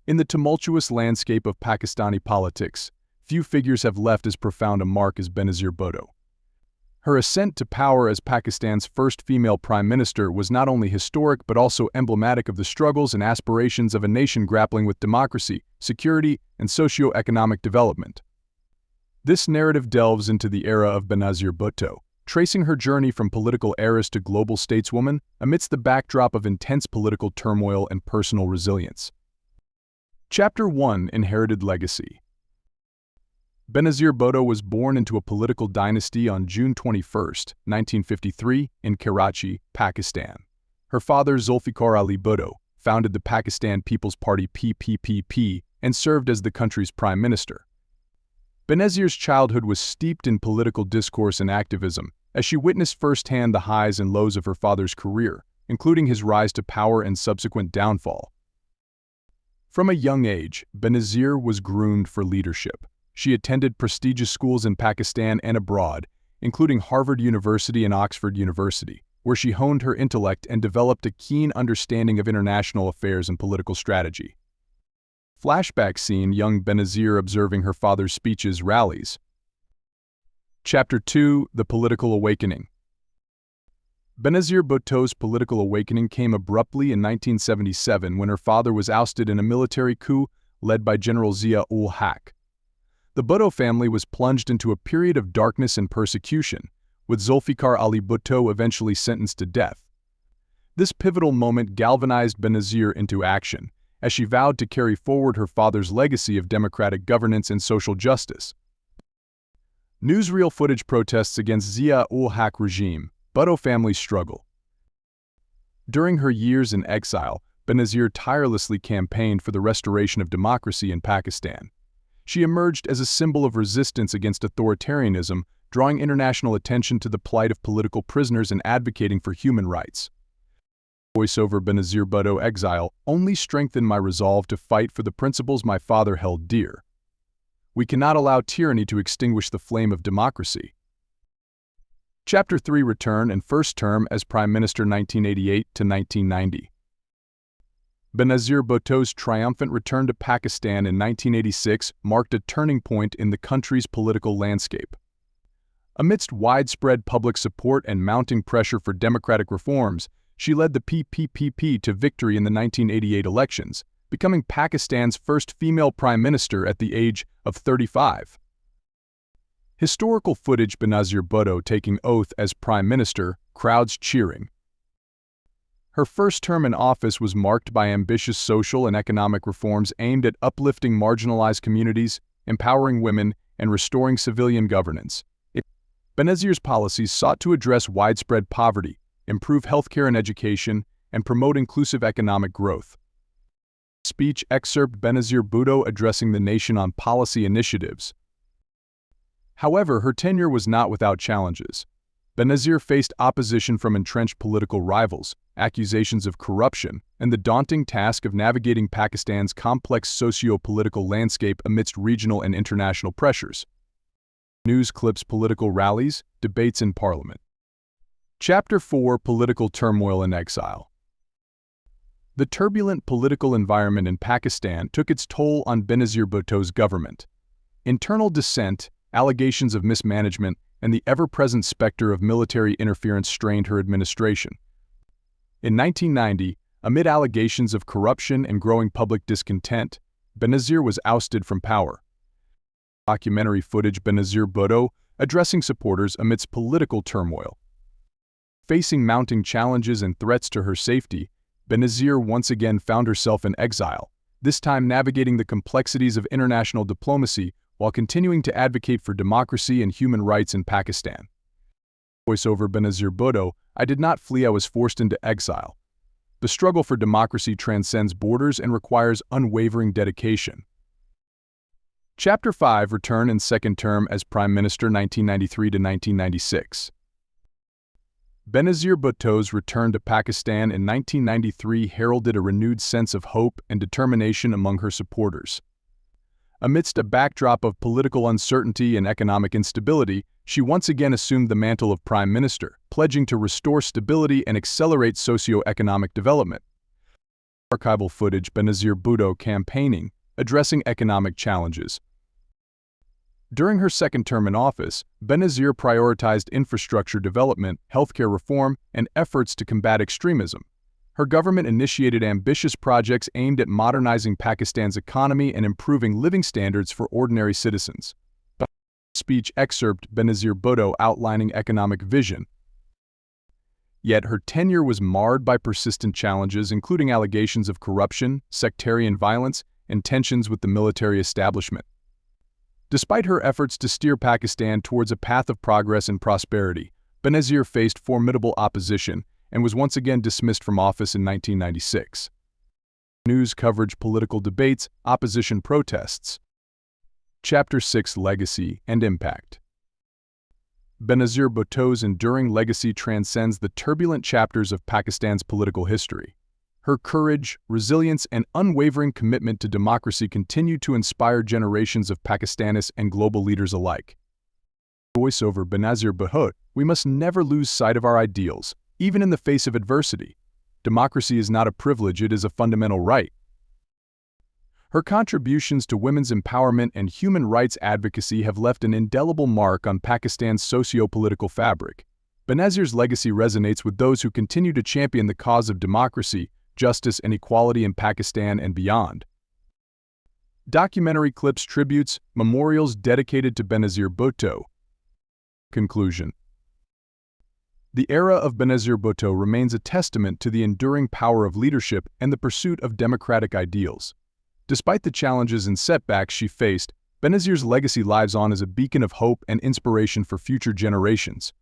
In the tumultuous landscape of Pakistani politics, few figures have left as profound a mark as Benazir Bhutto. Her ascent to power as Pakistan's first female prime minister was not only historic but also emblematic of the struggles and aspirations of a nation grappling with democracy, security, and socio-economic development. This narrative delves into the era of Benazir Bhutto, tracing her journey from political heiress to global stateswoman amidst the backdrop of intense political turmoil and personal resilience. Chapter 1: Inherited Legacy. Benazir Bhutto was born into a political dynasty on June 21, 1953, in Karachi, Pakistan. Her father, Zulfikar Ali Bhutto, founded the Pakistan People's Party (PPP) and served as the country's prime minister. Benazir's childhood was steeped in political discourse and activism, as she witnessed firsthand the highs and lows of her father's career, including his rise to power and subsequent downfall. From a young age, Benazir was groomed for leadership. She attended prestigious schools in Pakistan and abroad, including Harvard University and Oxford University, where she honed her intellect and developed a keen understanding of international affairs and political strategy. Flashback scene: young Benazir observing her father's speeches, rallies. Chapter 2: The Political Awakening. Benazir Bhutto's political awakening came abruptly in 1977 when her father was ousted in a military coup led by General Zia-ul-Haq. The Bhutto family was plunged into a period of darkness and persecution, with Zulfikar Ali Bhutto eventually sentenced to death. This pivotal moment galvanized Benazir into action, as she vowed to carry forward her father's legacy of democratic governance and social justice. Newsreel footage: protests against Zia-ul-Haq regime, Bhutto family struggle. During her years in exile, Benazir tirelessly campaigned for the restoration of democracy in Pakistan. She emerged as a symbol of resistance against authoritarianism, drawing international attention to the plight of political prisoners and advocating for human rights. Voiceover: Benazir Bhutto, exile, only strengthened my resolve to fight for the principles my father held dear. We cannot allow tyranny to extinguish the flame of democracy. Chapter 3: Return and First Term as Prime Minister 1988 to 1990. Benazir Bhutto's triumphant return to Pakistan in 1986 marked a turning point in the country's political landscape. Amidst widespread public support and mounting pressure for democratic reforms, she led the PPP to victory in the 1988 elections, becoming Pakistan's first female prime minister at the age of 35. Historical footage: Benazir Bhutto taking oath as prime minister, crowds cheering. Her first term in office was marked by ambitious social and economic reforms aimed at uplifting marginalized communities, empowering women, and restoring civilian governance. Benazir's policies sought to address widespread poverty, improve healthcare and education, and promote inclusive economic growth. Speech excerpt: Benazir Bhutto addressing the nation on policy initiatives. However, her tenure was not without challenges. Benazir faced opposition from entrenched political rivals, accusations of corruption, and the daunting task of navigating Pakistan's complex socio-political landscape amidst regional and international pressures. News clips: political rallies, debates in parliament. Chapter 4: Political Turmoil and Exile. The turbulent political environment in Pakistan took its toll on Benazir Bhutto's government. Internal dissent, allegations of mismanagement, and the ever-present specter of military interference strained her administration. In 1990, amid allegations of corruption and growing public discontent, Benazir was ousted from power. Documentary footage: Benazir Bhutto addressing supporters amidst political turmoil. Facing mounting challenges and threats to her safety, Benazir once again found herself in exile, this time navigating the complexities of international diplomacy while continuing to advocate for democracy and human rights in Pakistan. Voiceover: Benazir Bhutto, I did not flee, I was forced into exile. The struggle for democracy transcends borders and requires unwavering dedication. Chapter 5: Return and Second Term as Prime Minister 1993 to 1996. Benazir Bhutto's return to Pakistan in 1993 heralded a renewed sense of hope and determination among her supporters. Amidst a backdrop of political uncertainty and economic instability, she once again assumed the mantle of Prime Minister, pledging to restore stability and accelerate socio-economic development. Archival footage Benazir Bhutto campaigning, addressing economic challenges. During her second term in office, Benazir prioritized infrastructure development, healthcare reform, and efforts to combat extremism. Her government initiated ambitious projects aimed at modernizing Pakistan's economy and improving living standards for ordinary citizens. Speech excerpt Benazir Bhutto outlining economic vision. Yet her tenure was marred by persistent challenges, including allegations of corruption, sectarian violence, and tensions with the military establishment. Despite her efforts to steer Pakistan towards a path of progress and prosperity, Benazir faced formidable opposition and was once again dismissed from office in 1996. News coverage, political debates, opposition protests. Chapter 6: Legacy and Impact. Benazir Bhutto's enduring legacy transcends the turbulent chapters of Pakistan's political history. Her courage, resilience, and unwavering commitment to democracy continue to inspire generations of Pakistanis and global leaders alike. Voiceover Benazir Bhutto, we must never lose sight of our ideals, even in the face of adversity. Democracy is not a privilege, it is a fundamental right. Her contributions to women's empowerment and human rights advocacy have left an indelible mark on Pakistan's socio-political fabric. Benazir's legacy resonates with those who continue to champion the cause of democracy, justice, and equality in Pakistan and beyond. Documentary clips, tributes, memorials dedicated to Benazir Bhutto. Conclusion. The era of Benazir Bhutto remains a testament to the enduring power of leadership and the pursuit of democratic ideals. Despite the challenges and setbacks she faced, Benazir's legacy lives on as a beacon of hope and inspiration for future generations.